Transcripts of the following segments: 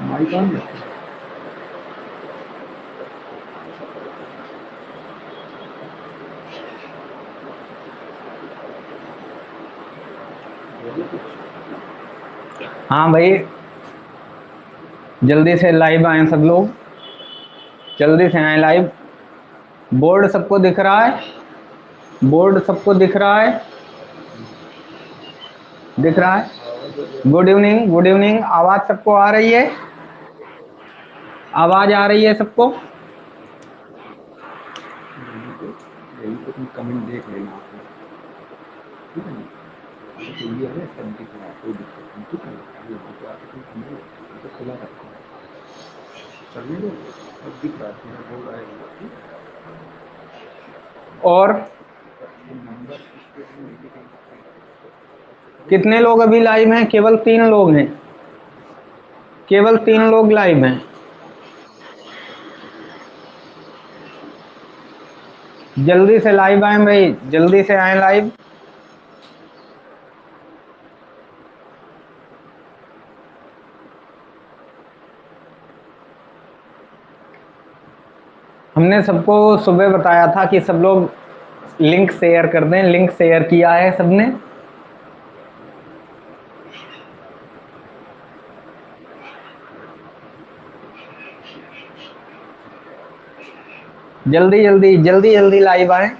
Mic on है। हाँ भाई, जल्दी से लाइव आए सब लोग, जल्दी से आए लाइव। बोर्ड सबको दिख रहा है? बोर्ड सबको दिख रहा है? दिख रहा है। Good evening, good evening. आवाज सबको आ रही है? आवाज आ रही है सबको? यही तो तुम कमेंट देख लेना आप लोग, ठीक है ना। आगे तो ये है, सब दिख रहा है, कोई दिक्कत नहीं, ठीक है ना। यहाँ पे आके तुम कमेंट तो खुला रखो, चलने दो, सब दिख रहा है, पूरा बोर्ड आएगा, ठीक है। और ये नंबर स्टेट में इंडिकेट कितने लोग अभी लाइव हैं? केवल 3 लोग हैं, केवल 3 लोग लाइव हैं। जल्दी से लाइव आए भाई, जल्दी से आए लाइव। हमने सबको सुबह बताया था कि सब लोग लिंक शेयर कर दें, लिंक शेयर किया है सबने। जल्दी जल्दी जल्दी जल्दी लाइव आए।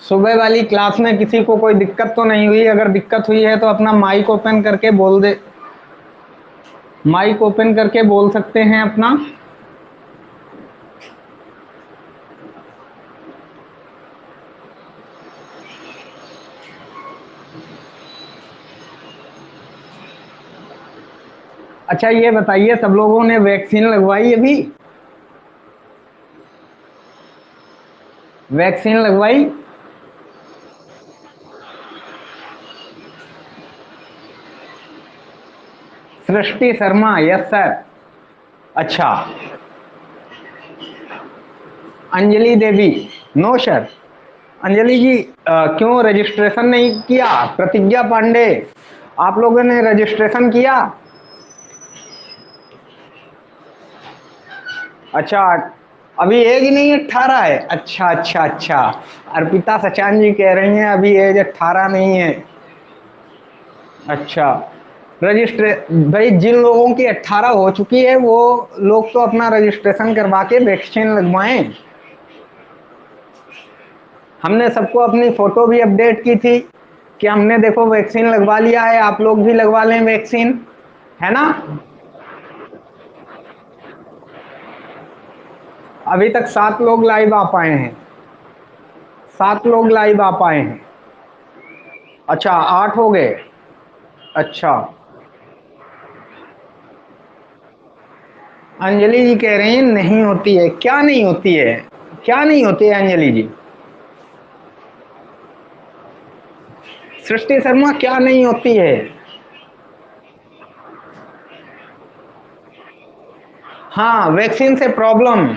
सुबह वाली क्लास में किसी को कोई दिक्कत तो नहीं हुई? अगर दिक्कत हुई है तो अपना माइक ओपन करके बोल दे, माइक ओपन करके बोल सकते हैं अपना। अच्छा ये बताइए, सब लोगों ने वैक्सीन लगवाई अभी? वैक्सीन लगवाई? सृष्टि शर्मा, यस सर। अच्छा, अंजलि देवी, नो सर। अंजलि जी क्यों रजिस्ट्रेशन नहीं किया? प्रतिज्ञा पांडे, आप लोगों ने रजिस्ट्रेशन किया? अच्छा, अभी एज नहीं 18 है? अच्छा अच्छा अच्छा। अर्पिता सचान जी कह रही हैं अभी एज 18 नहीं है। अच्छा, रजिस्ट्रे भाई जिन लोगों की 18 हो चुकी है वो लोग तो अपना रजिस्ट्रेशन करवा के वैक्सीन लगवाएं। हमने सबको अपनी फोटो भी अपडेट की थी कि हमने देखो वैक्सीन लगवा लिया है, आप लोग भी लगवा लें वैक्सीन, है ना। अभी तक 7 लोग लाइव आ पाए हैं, 7 लोग लाइव आ पाए हैं। अच्छा 8 हो गए। अच्छा, अंजलि जी कह रही हैं नहीं होती है। क्या नहीं होती है? क्या नहीं होती है अंजलि जी? सृष्टि शर्मा क्या नहीं होती है? हाँ, वैक्सीन से प्रॉब्लम,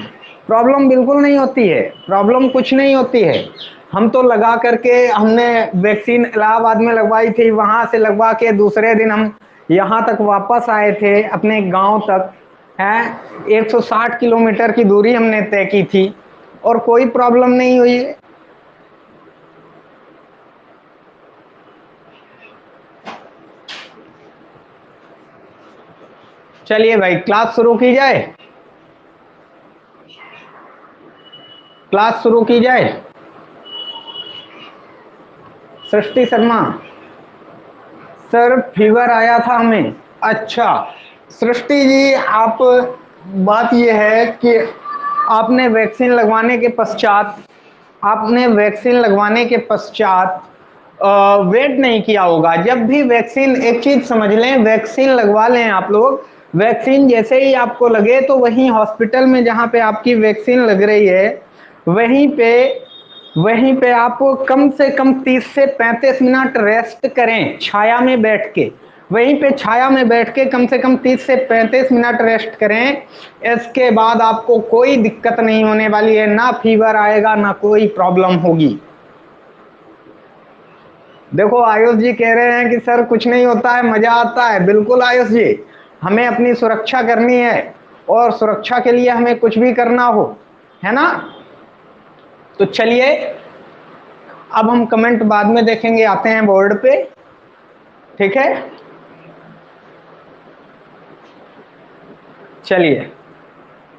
प्रॉब्लम बिल्कुल नहीं होती है, प्रॉब्लम कुछ नहीं होती है। हम तो लगा करके हमने वैक्सीन इलाहाबाद में लगवाई थी, वहां से लगवा के दूसरे दिन हम यहाँ तक वापस आए थे अपने गांव तक, हैं 160 किलोमीटर की दूरी हमने तय की थी और कोई प्रॉब्लम नहीं हुई है। चलिए भाई क्लास शुरू की जाए, क्लास शुरू की जाए। सृष्टि शर्मा, सर फीवर आया था हमें। अच्छा, सृष्टि जी आप, बात यह है कि आपने वैक्सीन लगवाने के पश्चात, आपने वैक्सीन लगवाने के पश्चात वेट नहीं किया होगा। जब भी वैक्सीन, एक चीज समझ लें, वैक्सीन लगवा लें आप लोग, वैक्सीन जैसे ही आपको लगे तो वहीं हॉस्पिटल में जहां पे आपकी वैक्सीन लग रही है वहीं पे आप कम से कम 30 से 35 मिनट रेस्ट करें छाया में बैठ के। वहीं पे छाया में बैठ के कम से कम 30 से 35 मिनट रेस्ट करें। इसके बाद आपको कोई दिक्कत नहीं होने वाली है, ना फीवर आएगा ना कोई प्रॉब्लम होगी। देखो आयुष जी कह रहे हैं कि सर कुछ नहीं होता है, मजा आता है। बिल्कुल आयुष जी, हमें अपनी सुरक्षा करनी है और सुरक्षा के लिए हमें कुछ भी करना हो, है ना। तो चलिए अब हम कमेंट बाद में देखेंगे, आते हैं बोर्ड पे, ठीक है। चलिए,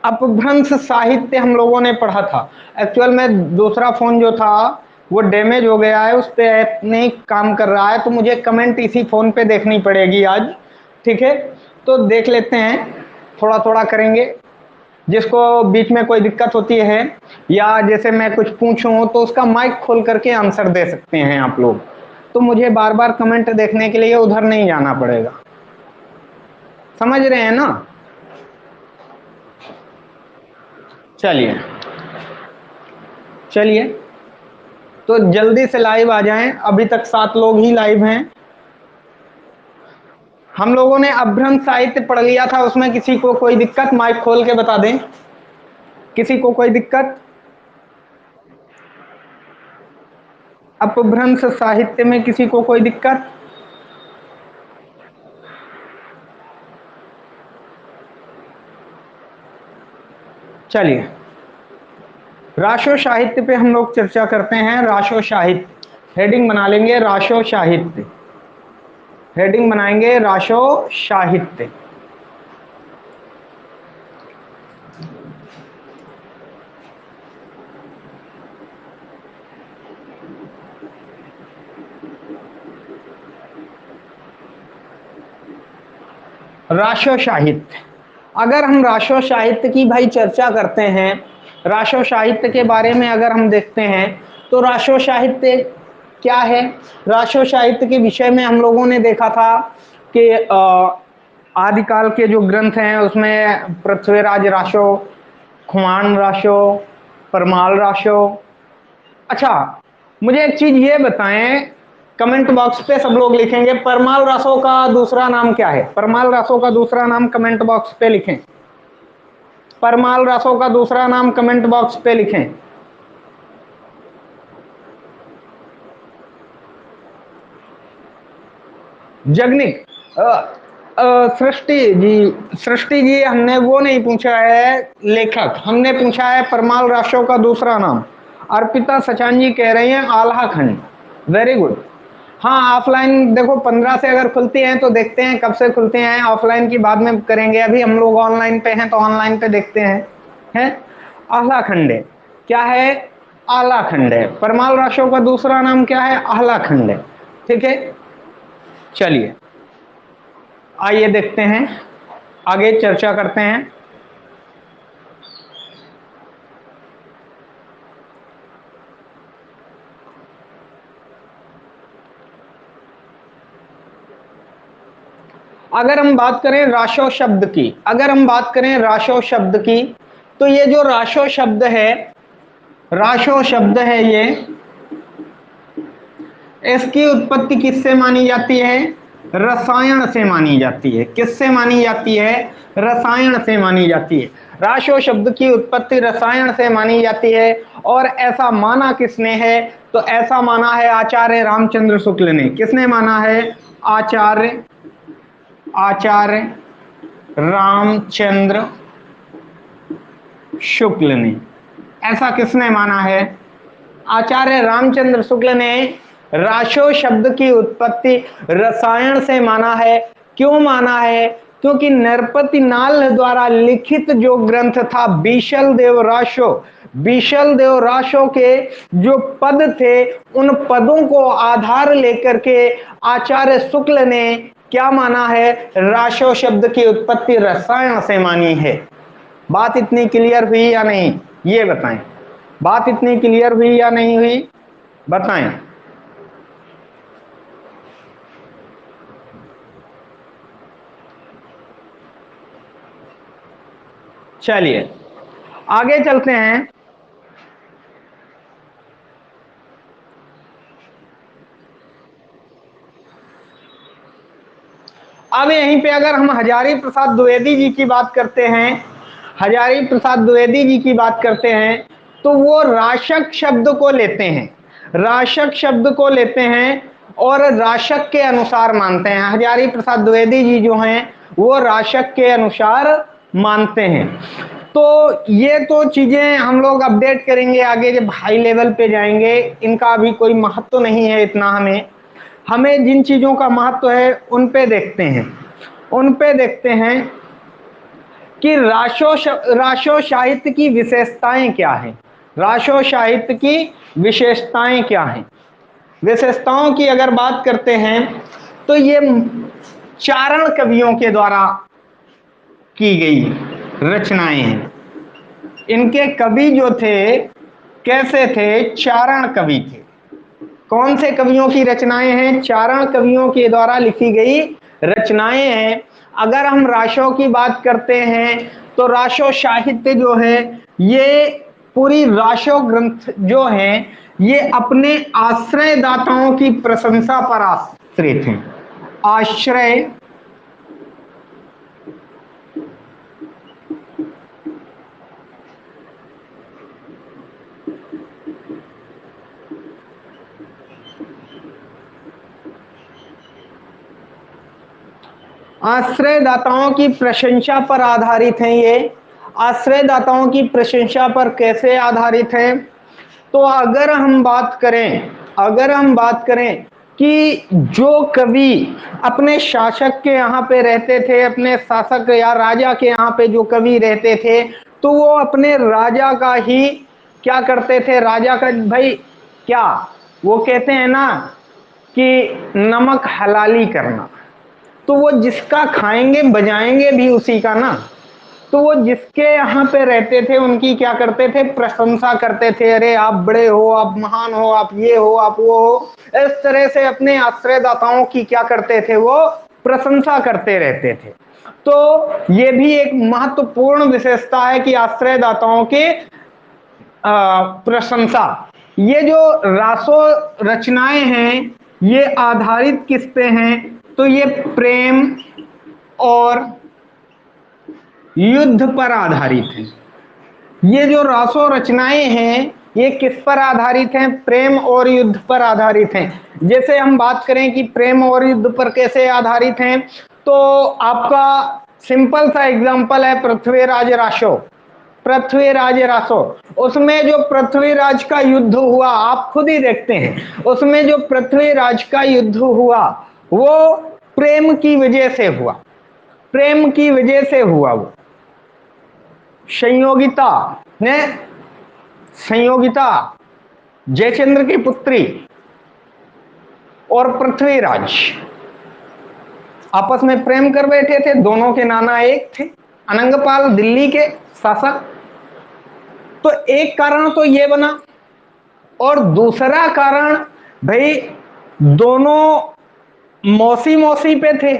अपभ्रंश साहित्य हम लोगों ने पढ़ा था। एक्चुअल में दूसरा फोन जो था वो डैमेज हो गया है, उस पे ऐप नहीं काम कर रहा है, तो मुझे कमेंट इसी फोन पे देखनी पड़ेगी आज, ठीक है। तो देख लेते हैं, थोड़ा थोड़ा करेंगे। जिसको बीच में कोई दिक्कत होती है या जैसे मैं कुछ पूछूं तो उसका माइक खोल करके आंसर दे सकते हैं आप लोग, तो मुझे बार बार कमेंट देखने के लिए उधर नहीं जाना पड़ेगा। समझ रहे हैं ना। चलिए चलिए, तो जल्दी से लाइव आ जाएं, अभी तक 7 लोग ही लाइव हैं। हम लोगों ने अपभ्रंश साहित्य पढ़ लिया था, उसमें किसी को कोई दिक्कत, माइक खोल के बता दें, किसी को कोई दिक्कत। अपभ्रंश साहित्य में किसी को कोई दिक्कत। चलिए, राशो साहित्य पे हम लोग चर्चा करते हैं। राशो साहित्य हेडिंग बना लेंगे, राशो साहित्य हेडिंग बनाएंगे, राशो साहित्य। राशो साहित्य, अगर हम राशो साहित्य की भाई चर्चा करते हैं, राशो साहित्य के बारे में अगर हम देखते हैं तो राशो साहित्य क्या है। राशो साहित्य के विषय में हम लोगों ने देखा था कि आदिकाल के जो ग्रंथ हैं उसमें पृथ्वीराज राशो, खुमान राशो, परमाल राशो। अच्छा, मुझे एक चीज ये बताएं, कमेंट बॉक्स पे सब लोग लिखेंगे परमाल रासो का दूसरा नाम क्या है। परमाल रासो का दूसरा नाम कमेंट बॉक्स पे लिखें। परमाल रासो का दूसरा नाम कमेंट बॉक्स पे लिखें। जगनिक, सृष्टि जी हमने वो नहीं पूछा है लेखक, हमने पूछा है परमाल राशो का दूसरा नाम। अर्पिता सचान जी कह रही हैं आल्हा खंड, वेरी गुड। हाँ, ऑफलाइन देखो 15 से अगर खुलती हैं तो देखते हैं कब से खुलते हैं, ऑफलाइन की बाद में करेंगे, अभी हम लोग ऑनलाइन पे हैं तो ऑनलाइन पे देखते हैं। हैं, आल्हा खंडे क्या है, आला खंडे। परमाल राशो का दूसरा नाम क्या है, आल्हा खंडे, ठीक है। चलिए आइए देखते हैं, आगे चर्चा करते हैं। अगर हम बात करें राशो शब्द की, अगर हम बात करें राशो शब्द की, तो ये जो राशो शब्द है, राशो शब्द है ये, इसकी उत्पत्ति किससे मानी जाती है, रसायन से मानी जाती है। किससे मानी जाती है, रसायन से मानी जाती है। राशो शब्द की उत्पत्ति रसायन से मानी जाती है। और ऐसा माना किसने है, तो ऐसा माना है आचार्य रामचंद्र शुक्ल ने। किसने माना है, आचार्य रामचंद्र शुक्ल ने। ऐसा किसने माना है, आचार्य रामचंद्र शुक्ल ने राशो शब्द की उत्पत्ति रसायन से माना है। क्यों माना है, क्योंकि नरपति नाल द्वारा लिखित जो ग्रंथ था बीशल देव राशो, बीशल देव राशो के जो पद थे, उन पदों को आधार लेकर के आचार्य शुक्ल ने क्या माना है, राशो शब्द की उत्पत्ति रसायन से मानी है। बात इतनी क्लियर हुई या नहीं, ये बताएं। बात इतनी क्लियर हुई या नहीं हुई, बताएं। चलिए आगे चलते हैं। अब यहीं पे अगर हम हजारी प्रसाद द्विवेदी जी की बात करते हैं, हजारी प्रसाद द्विवेदी जी की बात करते हैं, तो वो राशक शब्द को लेते हैं, राशक शब्द को लेते हैं और राशक के अनुसार मानते हैं। हजारी प्रसाद द्विवेदी जी जो हैं वो राशक के अनुसार मानते हैं। तो ये तो चीजें हम लोग अपडेट करेंगे आगे जब हाई लेवल पे जाएंगे, इनका अभी कोई महत्व नहीं है इतना। हमें जिन चीजों का महत्व है उन पे देखते हैं कि राशो साहित्य की विशेषताएं क्या हैं। राशो साहित्य की विशेषताएं क्या हैं? विशेषताओं की अगर बात करते हैं तो ये चारण कवियों के द्वारा की गई रचनाएं हैं। इनके कवि जो थे कैसे थे? चारण कवि थे। कौन से कवियों की रचनाएं हैं? चारण कवियों के द्वारा लिखी गई रचनाएं हैं। अगर हम राशों की बात करते हैं तो राशो साहित्य जो है, ये पूरी राशो ग्रंथ जो है ये अपने आश्रयदाताओं की प्रशंसा पर आश्रित हैं। आश्रयदाताओं की प्रशंसा पर आधारित हैं। ये आश्रयदाताओं की प्रशंसा पर कैसे आधारित हैं? तो अगर हम बात करें कि जो कवि अपने शासक के यहाँ पे रहते थे, अपने शासक या राजा के यहाँ पे जो कवि रहते थे, तो वो अपने राजा का ही क्या करते थे? राजा का भाई क्या वो कहते हैं ना कि नमक हलाली करना। तो वो जिसका खाएंगे बजाएंगे भी उसी का ना। तो वो जिसके यहाँ पे रहते थे उनकी क्या करते थे? प्रशंसा करते थे। अरे आप बड़े हो, आप महान हो, आप ये हो, आप वो हो। इस तरह से अपने आश्रयदाताओं की क्या करते थे? वो प्रशंसा करते रहते थे। तो ये भी एक महत्वपूर्ण विशेषता है कि आश्रयदाताओं की प्रशंसा। ये जो रासो रचनाएं हैं ये आधारित किस पे हैं? तो ये प्रेम और युद्ध पर आधारित है। ये जो रासो रचनाएं हैं ये किस पर आधारित हैं? प्रेम और युद्ध पर आधारित हैं। जैसे हम बात करें कि प्रेम और युद्ध पर कैसे आधारित हैं, तो आपका सिंपल सा एग्जांपल है पृथ्वीराज रासो। पृथ्वीराज रासो, उसमें जो पृथ्वीराज का युद्ध हुआ, आप खुद ही देखते हैं, उसमें जो पृथ्वीराज का युद्ध हुआ वो प्रेम की वजह से हुआ। प्रेम की वजह से हुआ। वो संयोगिता ने संयोगिता जयचंद्र की पुत्री और पृथ्वीराज आपस में प्रेम कर बैठे थे। दोनों के नाना एक थे, अनंगपाल दिल्ली के शासक। तो एक कारण तो ये बना, और दूसरा कारण भाई दोनों मौसी मौसी पे थे।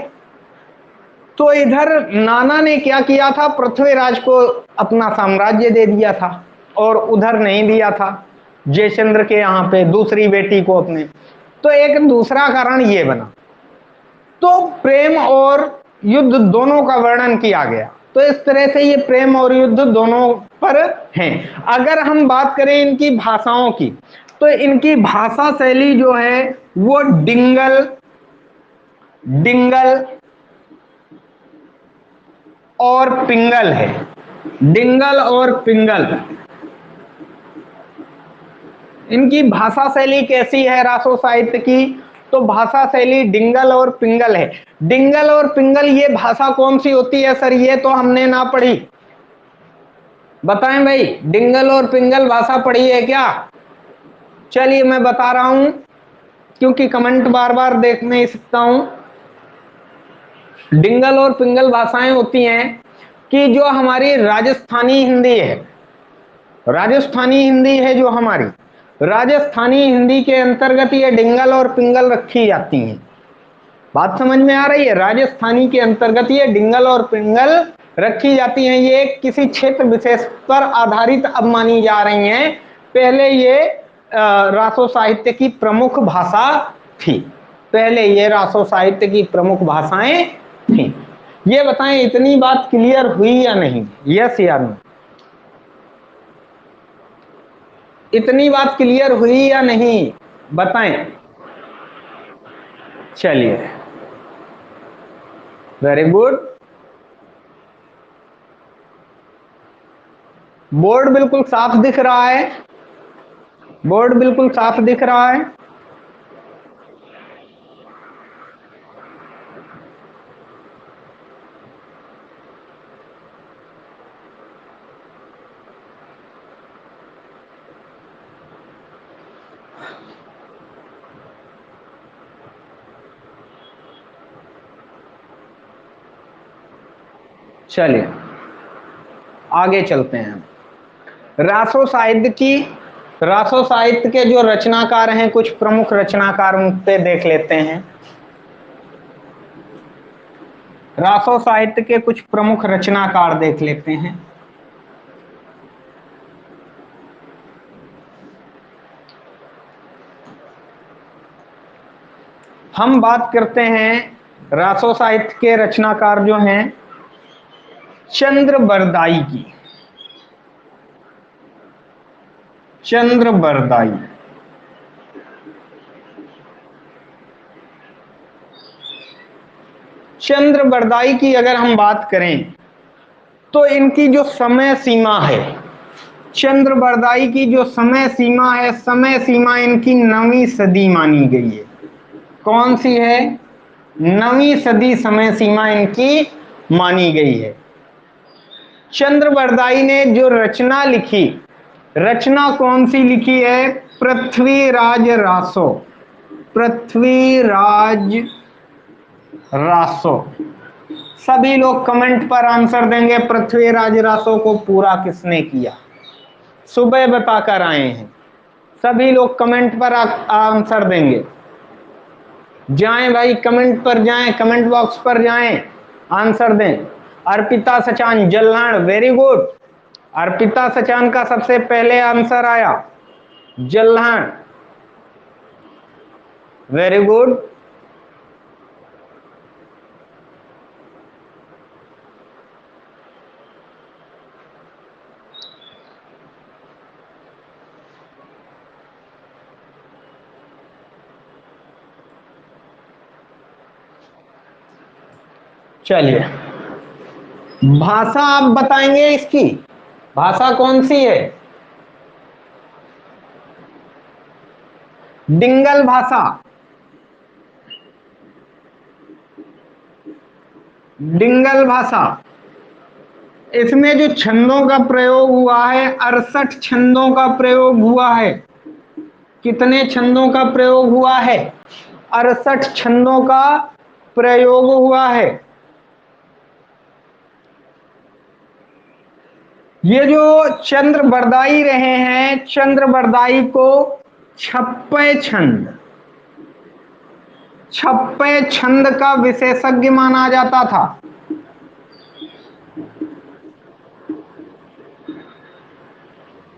तो इधर नाना ने क्या किया था? पृथ्वीराज को अपना साम्राज्य दे दिया था और उधर नहीं दिया था, जयचंद्र के यहाँ पे दूसरी बेटी को अपने। तो एक दूसरा कारण ये बना। तो प्रेम और युद्ध दोनों का वर्णन किया गया। तो इस तरह से ये प्रेम और युद्ध दोनों पर हैं। अगर हम बात करें इनकी भाषाओं की, तो इनकी भाषा शैली जो है वो डिंगल और पिंगल है। डिंगल और पिंगल, इनकी भाषा शैली कैसी है रासो साहित्य की? तो भाषा शैली डिंगल और पिंगल है। डिंगल और पिंगल ये भाषा कौन सी होती है सर? ये तो हमने ना पढ़ी, बताएं भाई। डिंगल और पिंगल भाषा पढ़ी है क्या? चलिए मैं बता रहा हूं, क्योंकि कमेंट बार बार देख नहीं सकता हूं। डिंगल और पिंगल भाषाएं होती हैं कि जो हमारी राजस्थानी हिंदी है, राजस्थानी हिंदी है जो हमारी, राजस्थानी हिंदी के अंतर्गत ये डिंगल और पिंगल रखी जाती हैं। बात समझ में आ रही है? राजस्थानी के अंतर्गत ये डिंगल और पिंगल रखी जाती हैं। ये किसी क्षेत्र विशेष पर आधारित अब मानी जा रही हैं। पहले ये रासो साहित्य की प्रमुख भाषा थी। पहले ये रासो साहित्य की प्रमुख भाषाएं थी। ये बताएं इतनी बात क्लियर हुई या नहीं? यस या नो? इतनी बात क्लियर हुई या नहीं बताएं? चलिए, वेरी गुड। बोर्ड बिल्कुल साफ दिख रहा है, बोर्ड बिल्कुल साफ दिख रहा है। चलिए आगे चलते हैं। रासो साहित्य के जो रचनाकार हैं, कुछ प्रमुख रचनाकार मुझसे देख लेते हैं। रासो साहित्य के कुछ प्रमुख रचनाकार देख लेते हैं। हम बात करते हैं रासो साहित्य के रचनाकार जो हैं चंद्रबरदाई की। चंद्रबरदाई, चंद्रबरदाई की अगर हम बात करें तो इनकी जो समय सीमा है, चंद्रबरदाई की जो समय सीमा है, समय सीमा इनकी 9वीं सदी मानी गई है। कौन सी है? 9वीं सदी समय सीमा इनकी मानी गई है। चंद्रबरदाई ने जो रचना लिखी, रचना कौन सी लिखी है? पृथ्वीराज रासो। पृथ्वीराज रासो। सभी लोग कमेंट पर आंसर देंगे पृथ्वीराज रासो को पूरा किसने किया। सुबह बताकर आए हैं, सभी लोग कमेंट पर आंसर देंगे। जाएं भाई, कमेंट पर जाएं, कमेंट बॉक्स पर जाएं, आंसर दें। अर्पिता सचान जल्लान, वेरी गुड। अर्पिता सचान का सबसे पहले आंसर आया, जल्लान, वेरी गुड। चलिए, भाषा आप बताएंगे इसकी, भाषा कौन सी है? डिंगल भाषा। डिंगल भाषा। इसमें जो छंदों का प्रयोग हुआ है, 68 छंदों का प्रयोग हुआ है। कितने छंदों का प्रयोग हुआ है? 68 छंदों का प्रयोग हुआ है। ये जो चंद्रबरदाई रहे हैं, चंद्रबरदाई को छप्पे छंद, छप्पे छंद का विशेषज्ञ माना जाता था।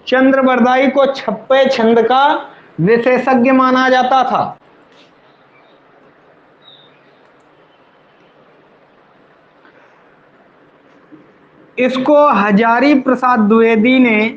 चंद्रबरदाई को छप्पे छंद का विशेषज्ञ माना जाता था। इसको हजारी प्रसाद द्विवेदी ने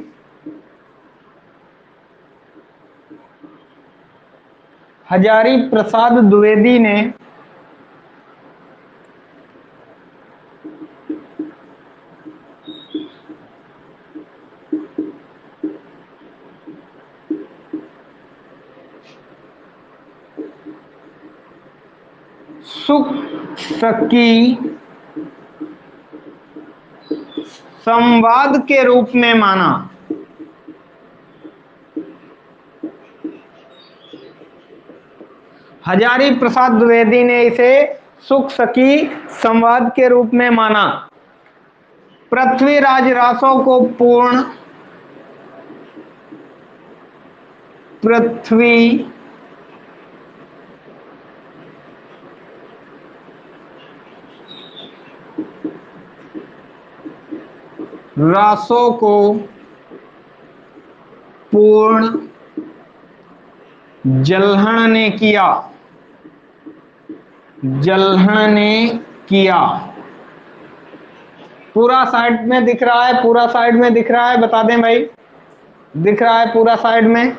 सुख सकी संवाद के रूप में माना। हजारी प्रसाद द्विवेदी ने इसे सुख सकी संवाद के रूप में माना। पृथ्वीराज रासो को पूर्ण पृथ्वी रासो को पूर्ण जल्हण ने किया, जल्हण ने किया। पूरा साइड में दिख रहा है, पूरा साइड में दिख रहा है, बता दें भाई, दिख रहा है पूरा साइड में?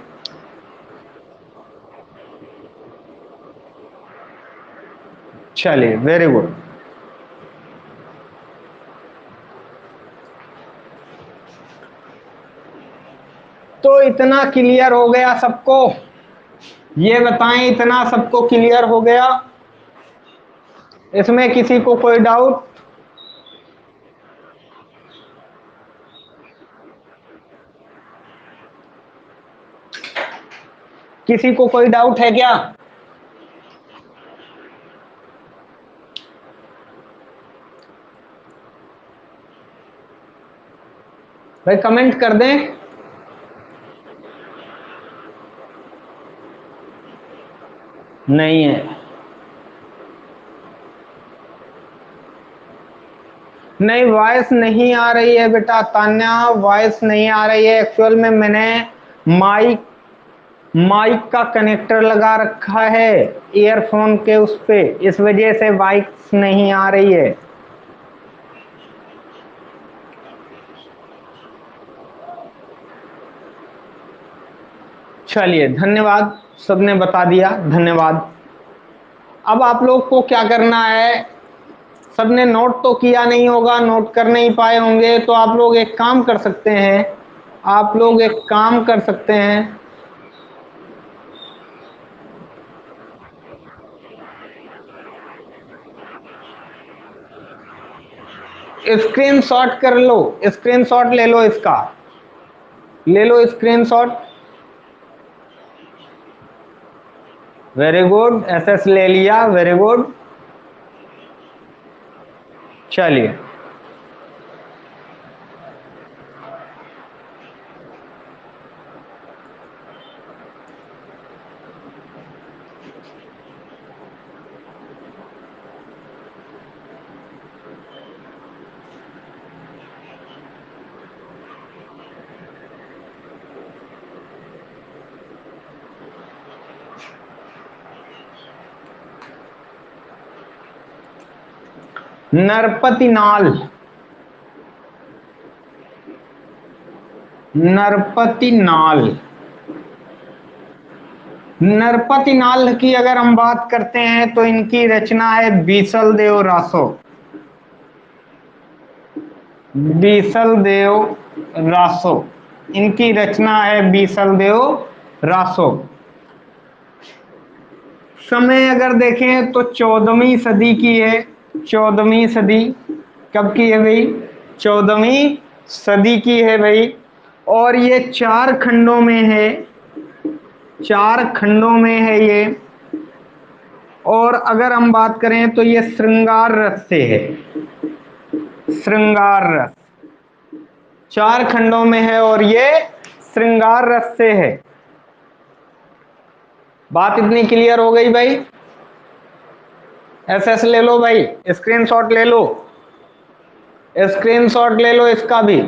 चलिए, वेरी गुड। तो इतना क्लियर हो गया सबको? ये बताएं, इतना सबको क्लियर हो गया? इसमें किसी को कोई डाउट? किसी को कोई डाउट है क्या? भाई कमेंट कर दें। नहीं है? नहीं, वॉइस नहीं आ रही है बेटा तान्या, वॉइस नहीं आ रही है। एक्चुअल में मैंने माइक माइक का कनेक्टर लगा रखा है ईयरफोन के उस पे, इस वजह से वॉइस नहीं आ रही है। चलिए, धन्यवाद, सबने बता दिया, धन्यवाद। अब आप लोग को क्या करना है, सबने नोट तो किया नहीं होगा, नोट कर नहीं पाए होंगे, तो आप लोग एक काम कर सकते हैं, आप लोग एक काम कर सकते हैं, स्क्रीनशॉट कर लो, स्क्रीनशॉट ले लो इसका, ले लो स्क्रीनशॉट। वेरी गुड, एसएस ले लिया, वेरी गुड। चलिए, नरपति नाल, नरपति नाल, नरपति नाल की अगर हम बात करते हैं तो इनकी रचना है बीसल देव रासो, बीसल देव रासो, इनकी रचना है बीसल देव रासो। समय अगर देखें तो 14वीं सदी की है, 14वीं सदी। कब की है भाई? 14वीं सदी की है भाई। और ये 4 खंडों में है, 4 खंडों में है ये। और अगर हम बात करें तो ये श्रृंगार रस से है, श्रृंगार रस 4 खंडों में है और ये श्रृंगार रस से है। बात इतनी क्लियर हो गई भाई? एसएस ले लो भाई, स्क्रीनशॉट ले लो, स्क्रीनशॉट ले लो इसका भी।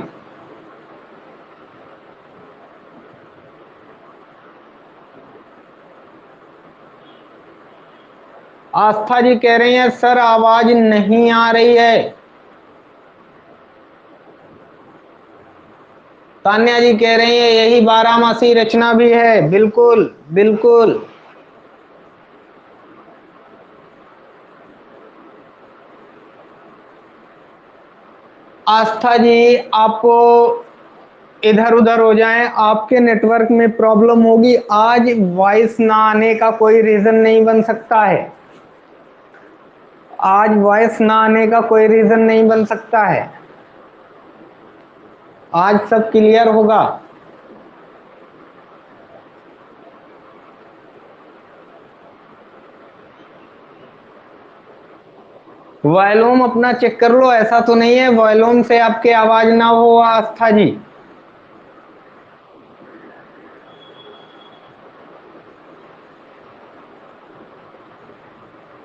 आस्था जी कह रही हैं सर आवाज नहीं आ रही है। तान्या जी कह रही है यही 12मासी रचना भी है, बिल्कुल बिल्कुल। आस्था जी आप इधर उधर हो जाएं, आपके नेटवर्क में प्रॉब्लम होगी। आज वॉइस ना आने का कोई रीजन नहीं बन सकता है, आज वॉइस ना आने का कोई रीजन नहीं बन सकता है। आज सब क्लियर होगा। वॉल्यूम अपना चेक कर लो, ऐसा तो नहीं है वॉल्यूम से आपके आवाज ना हो आस्था जी।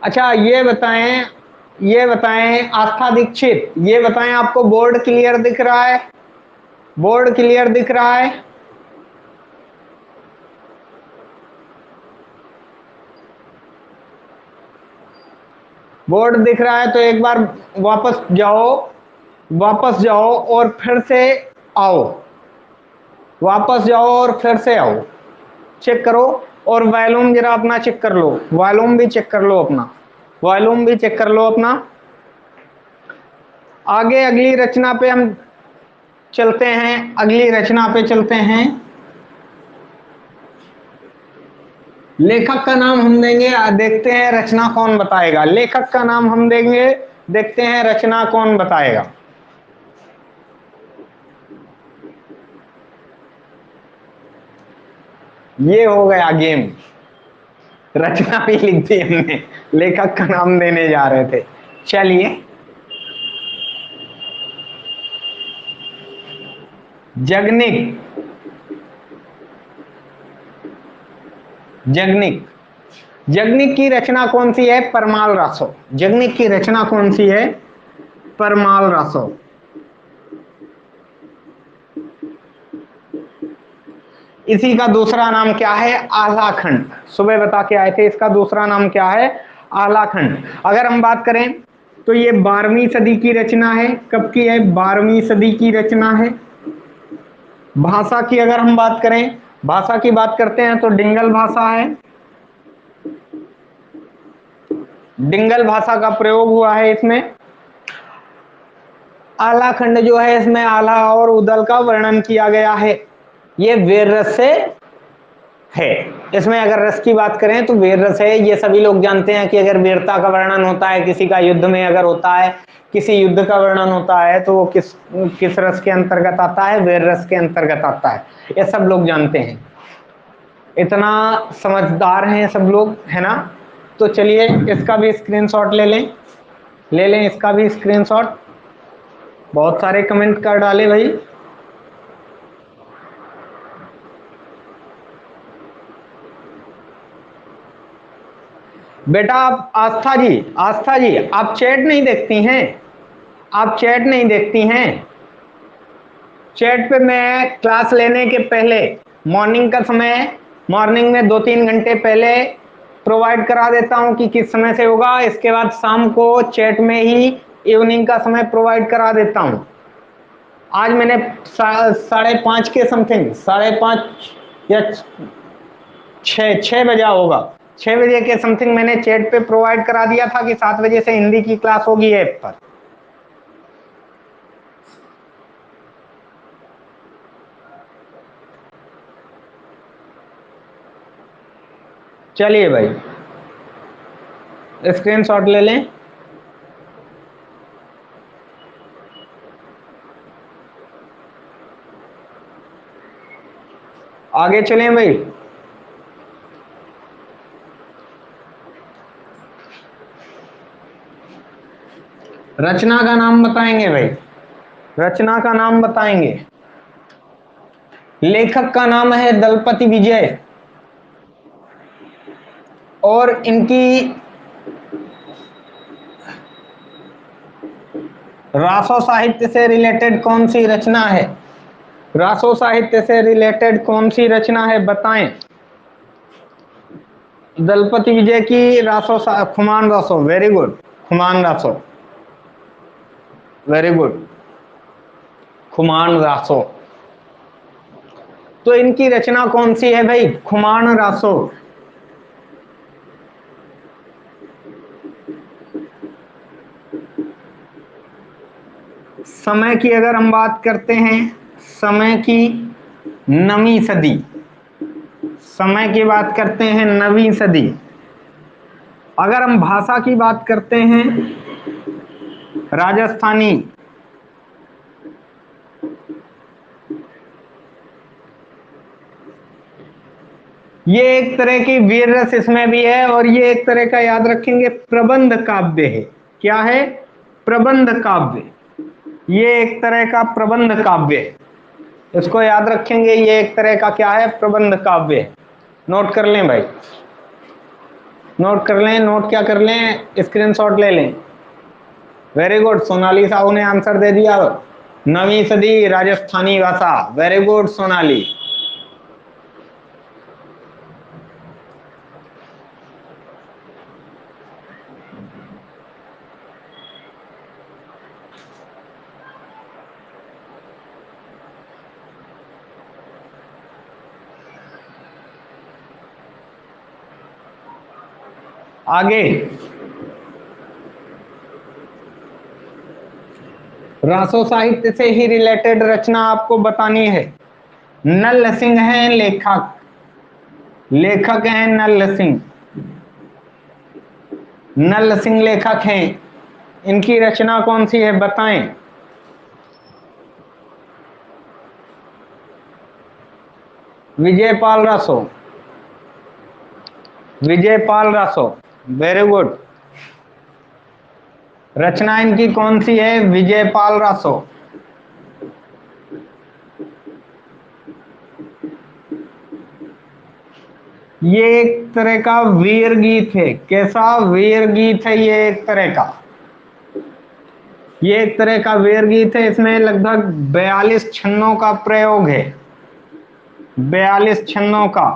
अच्छा ये बताएं आस्था दीक्षित, ये बताएं आपको बोर्ड क्लियर दिख रहा है? बोर्ड क्लियर दिख रहा है? बोर्ड दिख रहा है तो एक बार वापस जाओ, वापस जाओ और फिर से आओ, वापस जाओ और फिर से आओ, चेक करो। और वॉल्यूम जरा अपना चेक कर लो, वॉल्यूम भी चेक कर लो अपना। वॉल्यूम भी चेक कर लो अपना। आगे अगली रचना पे हम चलते हैं, अगली रचना पे चलते हैं। लेखक का नाम हम देंगे, देखते हैं रचना कौन बताएगा। लेखक का नाम हम देंगे, देखते हैं रचना कौन बताएगा। ये हो गया गेम, रचना भी लिख दी हमने, लेखक का नाम देने जा रहे थे। चलिए, जगनिक, जगनिक, जगनिक की रचना कौन सी है? परमाल रासो। जगनिक की रचना कौन सी है? परमाल रासो। इसी का दूसरा नाम क्या है? आलाखंड। सुबह बता के आए थे, इसका दूसरा नाम क्या है? आलाखंड। अगर हम बात करें तो ये 12वीं सदी की रचना है। कब की है? 12वीं सदी की रचना है। भाषा की अगर हम बात करें, भाषा की बात करते हैं तो डिंगल भाषा है। डिंगल भाषा का प्रयोग हुआ है इसमें। आलाखंड जो है, इसमें आला और उदल का वर्णन किया गया है। ये वीर रस से है। इसमें अगर रस की बात करें तो वीर रस है। ये सभी लोग जानते हैं कि अगर वीरता का वर्णन होता है, किसी का युद्ध में अगर होता है, किसी युद्ध का वर्णन होता है, तो वो किस किस रस के अंतर्गत आता है? वीर रस के अंतर्गत आता है। ये सब लोग जानते हैं, इतना समझदार हैं सब लोग, है ना। तो चलिए इसका भी स्क्रीनशॉट ले लें, ले लें इसका भी स्क्रीनशॉट। बहुत सारे कमेंट कर डाले भाई। बेटा आप आस्था जी, आस्था जी आप चैट नहीं देखती हैं? आप चैट नहीं देखती हैं? चैट पे मैं क्लास लेने के पहले, मॉर्निंग का समय, मॉर्निंग में 2-3 घंटे पहले प्रोवाइड करा देता हूं कि किस समय से होगा। इसके बाद शाम को चैट में ही इवनिंग का समय प्रोवाइड करा देता हूं। आज मैंने 5:30 के समथिंग, 5:30 या 6 बजा होगा, 6 बजे के समथिंग मैंने चैट पे प्रोवाइड करा दिया था कि 7 बजे से हिंदी की क्लास होगी ऐप पर। चलिए भाई स्क्रीनशॉट ले लें। आगे चलें भाई। रचना का नाम बताएंगे भाई, रचना का नाम बताएंगे। लेखक का नाम है दलपति विजय, और इनकी रासो साहित्य से रिलेटेड कौन सी रचना है? रासो साहित्य से रिलेटेड कौन सी रचना है बताएं। दलपति विजय की Raso, Khuman Raso, very good, Khuman Raso, very good, Khuman Raso. तो इनकी रचना कौन सी है भाई? खुमान रासो। समय की अगर हम बात करते हैं, समय की 9वीं सदी, समय की बात करते हैं 9वीं सदी। अगर हम भाषा की बात करते हैं, राजस्थानी। ये एक तरह की वीर रस इसमें भी है, और ये एक तरह का याद रखेंगे प्रबंध काव्य है। क्या है? प्रबंध काव्य। ये एक तरह का प्रबंध काव्य है, इसको याद रखेंगे। ये एक तरह का क्या है? प्रबंध काव्य है। नोट कर लें भाई, नोट कर लें। नोट क्या कर लें? स्क्रीनशॉट ले लें। वेरी गुड, सोनाली साहू ने आंसर दे दिया। 9वीं सदी राजस्थानी भाषा, वेरी गुड सोनाली। आगे रासो साहित्य से ही रिलेटेड रचना आपको बतानी है। नल सिंह हैं लेखक, लेखक हैं नल सिंह, नल सिंह लेखक हैं। इनकी रचना कौन सी है बताएं। Vijaypal Raso, Vijaypal Raso, very good. रचना इनकी कौन सी है? विजयपाल रासो। ये एक तरह का वीर गीत है। कैसा वीर गीत है ये? एक तरह का, ये एक तरह का वीर गीत है। इसमें लगभग 42 छन्नों का प्रयोग है, 42 छन्नों का।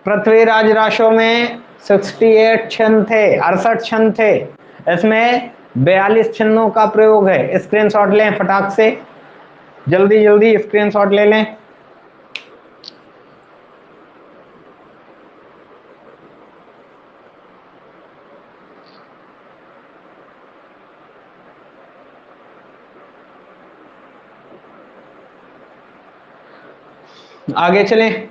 पृथ्वीराज रासो में 68 छंद थे, 68 छंद थे। इसमें 42 छन्नों का प्रयोग है। स्क्रीनशॉट लें फटाक से, जल्दी जल्दी स्क्रीनशॉट ले लें। आगे चलें।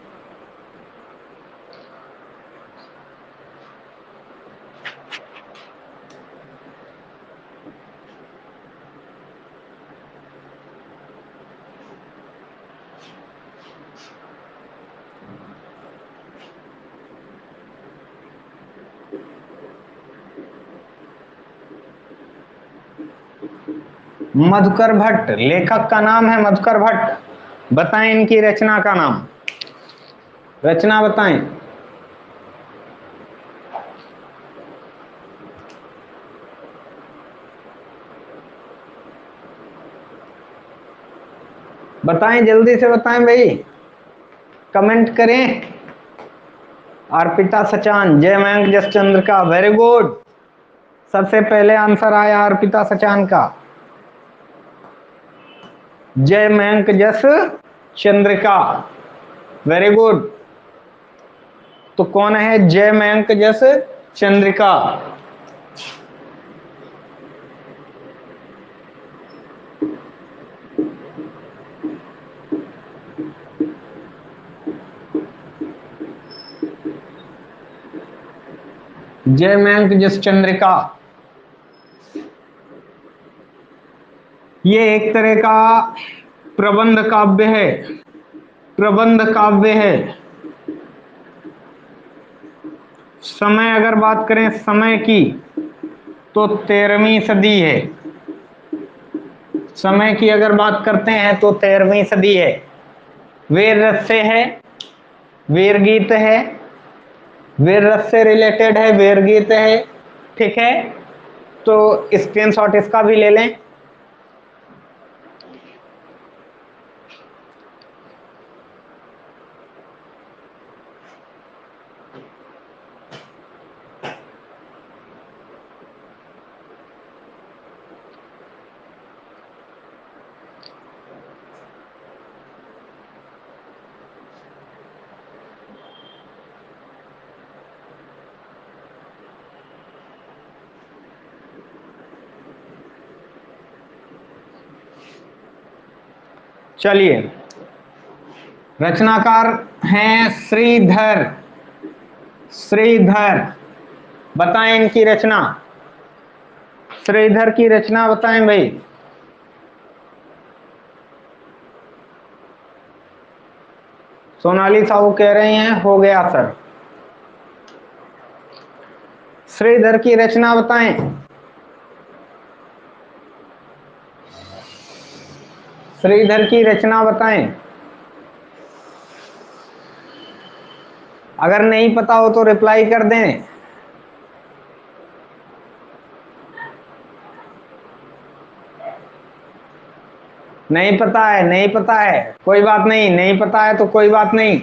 मधुकर भट्ट, लेखक का नाम है मधुकर भट्ट। बताएं इनकी रचना का नाम, रचना बताएं। बताएं, जल्दी से बताएं भाई, कमेंट करें। अर्पिता सचान, जय मयंक जसचंद्र का, वेरी गुड। सबसे पहले आंसर आया अर्पिता सचान का, जय मयंक जस चंद्रिका, वेरी गुड। तो कौन है जय मयंक जस चंद्रिका? जय मयंक जस चंद्रिका ये एक तरह का प्रबंध काव्य है, प्रबंध काव्य है। समय अगर बात करें समय की तो 13वीं सदी है। समय की अगर बात करते हैं तो 13वीं सदी है। वीर रस से है, वीर गीत है, वीर रस से रिलेटेड है, वीर गीत है, ठीक है। तो स्क्रीनशॉट इसका भी ले लें। चलिए, रचनाकार हैं श्रीधर, श्रीधर। बताएं इनकी रचना, श्रीधर की रचना बताएं भाई। सोनाली साहू कह रही हैं हो गया सर। श्रीधर की रचना बताएं। श्रीधर की रचना बताएं। अगर नहीं पता हो तो रिप्लाई कर दें। नहीं पता है, नहीं पता है, कोई बात नहीं, नहीं पता है तो कोई बात नहीं।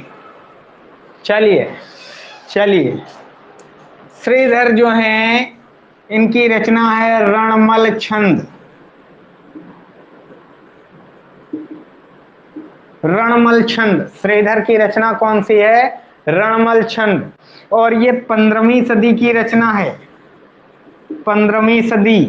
चलिए चलिए, श्रीधर जो हैं इनकी रचना है रणमल छंद। रणमल छंद, श्रीधर की रचना कौन सी है? रणमल छंद। और ये 15वीं सदी की रचना है, 15वीं सदी।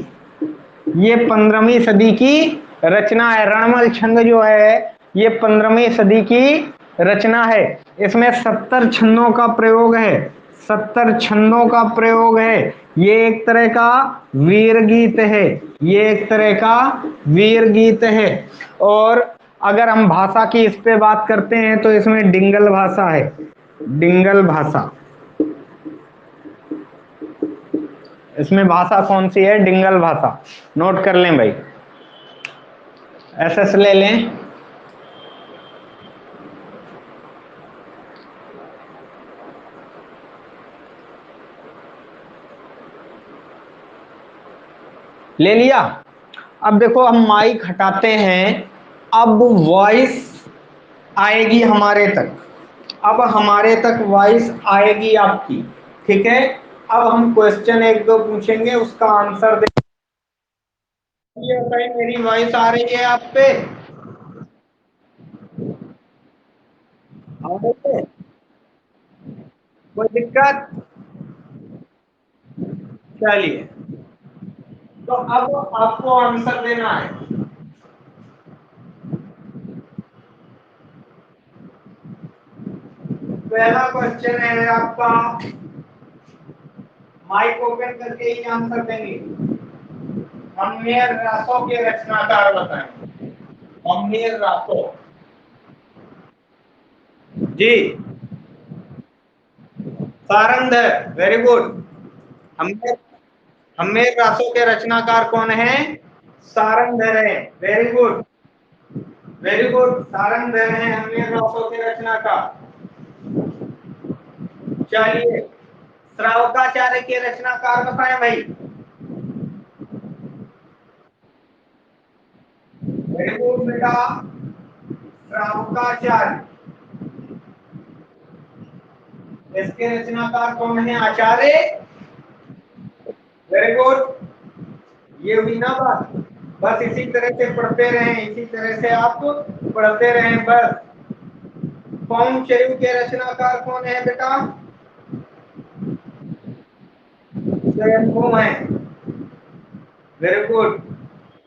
ये 15वीं सदी की रचना है। रणमल छंद जो है ये 15वीं सदी की रचना है। इसमें 70 छंदों का प्रयोग है। 70 छंदों का प्रयोग है। ये एक तरह का वीर गीत है। ये एक तरह का वीर गीत है। और अगर हम भाषा की इस पे बात करते हैं तो इसमें डिंगल भाषा है। डिंगल भाषा। इसमें भाषा कौन सी है? डिंगल भाषा। नोट कर लें भाई, एसएस ले लें। ले लिया? अब देखो हम माइक हटाते हैं, अब वॉइस आएगी हमारे तक। अब हमारे तक वॉइस आएगी आपकी, ठीक है। अब हम क्वेश्चन एक दो पूछेंगे, उसका आंसर दे। ये भाई मेरी वॉइस आ रही है आप पे? आ रही है? कोई दिक्कत? चलिए, तो अब आपको आंसर देना है। पहला क्वेश्चन है आपका, माइक ओपन करके ही आंसर देंगे। अम्मेर रासो के रचनाकार बताएं। अम्मेर रासो जी। सारंग है, वेरी गुड। अम्मेर अम्मेर रासो के रचनाकार कौन है? सारंगधर है, very good. Very good, Sarangdhar है अम्मेर रासो के रचनाकार। चलिए, श्रावकाचार्य के रचनाकार बताएं भाई। वेरी गुड बेटा, श्रावकाचार्य। इसके रचनाकार कौन है? आचार्य। Very good. ये हुई ना बात। बस इसी तरह से पढ़ते रहें, इसी तरह से आप पढ़ते रहें बस। पौंचयु के रचनाकार कौन है बेटा? स्वयंभू है, वेरी गुड।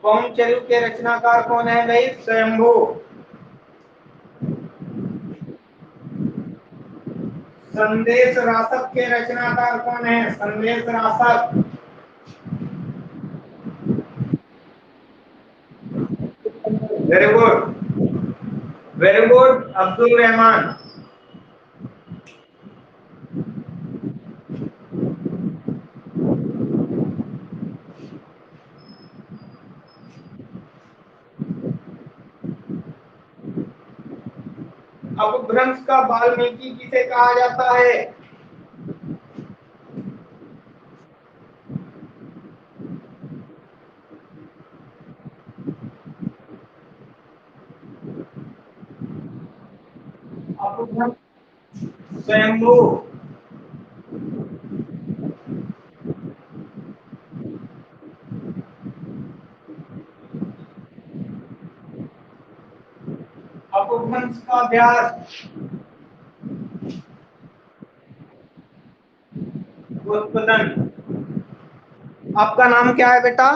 पौंचयु के रचनाकार कौन है भाई? स्वयंभू। संदेश रासक के रचनाकार कौन है? Sandesh Rasak. Very good, very good, Abdul Rahman. Apabhramsha का वाल्मीकि किसे कहा जाता है? अपभ्रंश स्वयंभू। अपभ्रंश का व्यास उत्पदन। आपका नाम क्या है बेटा?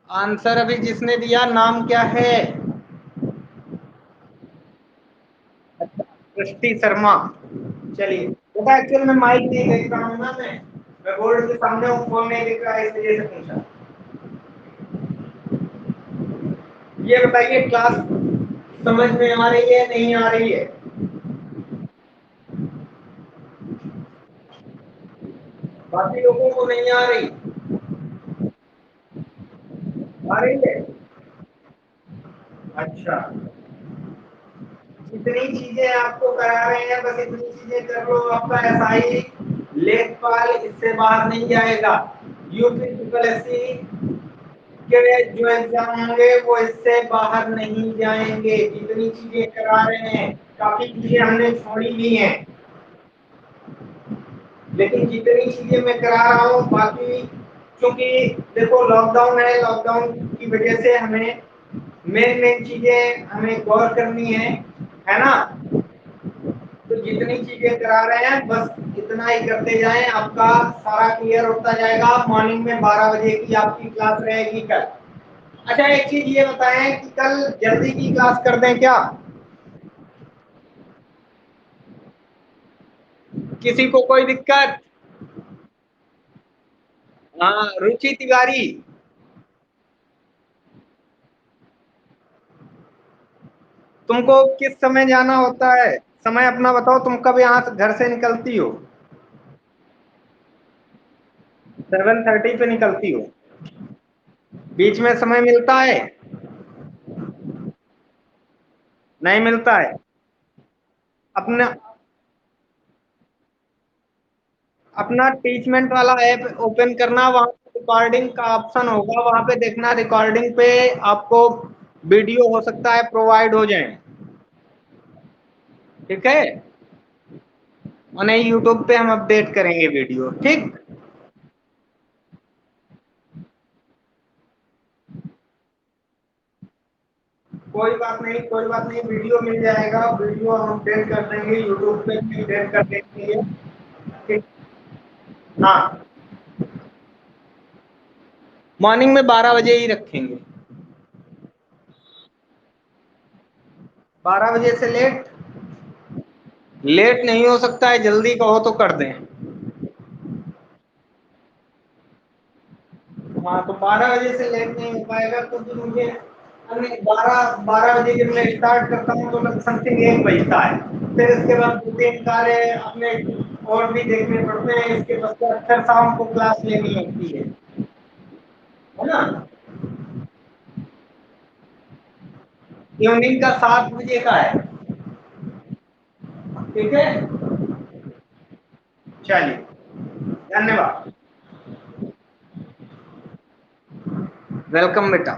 आंसर अभी जिसने दिया, नाम क्या है? अच्छा, सृष्टि शर्मा। चलिए बेटा, एक्चुअल में माइक नहीं देख रहा हूँ ना, मैं बोर्ड के सामने हूँ, फोन नहीं दिख रहा है, इसलिए से पूछा। ये बताइए, क्लास समझ में आ रही है नहीं आ रही है? बाकी लोगों को नहीं आ रही? आ रही है? अच्छा, जितनी चीजें आपको करा रहे हैं बस इतनी चीजें कर लो। आपका एसआई लेखपाल इससे बाहर नहीं जाएगा। यूपी ट्रिपल एससी के जो एग्जाम होंगे वो इससे बाहर नहीं जाएंगे। जितनी चीजें करा रहे हैं, काफी चीजें हमने छोड़ी भी हैं, लेकिन जितनी चीजें मैं करा रहा हूँ बाकी, क्योंकि देखो लॉकडाउन है, लॉकडाउन की वजह से हमें मेन मेन चीजें हमें गौर करनी है ना। तो जितनी चीजें करा रहे हैं बस इतना ही करते जाएं, आपका सारा क्लियर होता जाएगा। मॉर्निंग में 12 बजे की आपकी क्लास रहेगी कल। अच्छा एक चीज ये बताएं कि कल जल्दी की क्लास कर दें क्या? किसी को कोई दिक्कत? हाँ रुचि तिवारी, तुमको किस समय जाना होता है? समय अपना बताओ, तुम कब यहाँ से घर से निकलती हो? 7:30 पे निकलती हो? बीच में समय मिलता है? नहीं मिलता है? अपना अपना टीचमेंट वाला ऐप ओपन करना, वहां पे रिकॉर्डिंग का ऑप्शन होगा, वहां पे देखना, रिकॉर्डिंग पे आपको वीडियो हो सकता है प्रोवाइड हो जाए। ठीक है, उन्हें यूट्यूब पे हम अपडेट करेंगे वीडियो। ठीक, कोई बात नहीं, कोई बात नहीं, वीडियो मिल जाएगा, वीडियो हम अपडेट कर देंगे, यूट्यूब पे भी अपडेट कर देंगे। ठीक, हाँ मॉर्निंग में 12 बजे ही रखेंगे। 12 बजे से लेट? लेट नहीं हो सकता है, जल्दी कहो तो कर दें। हाँ तो 12 बजे से लेट नहीं हो पाएगा, क्योंकि मुझे 12 बजे जब मैं स्टार्ट करता हूँ तो लगभग समथिंग 1 बजता है। फिर इसके बाद 2-3 कार्य अपने और भी देखने पड़ते हैं, इसके बाद फिर शाम को क्लास लेनी होती है ना? इवनिंग का 7 बजे का है। ठीक है, चलिए, धन्यवाद। वेलकम बेटा।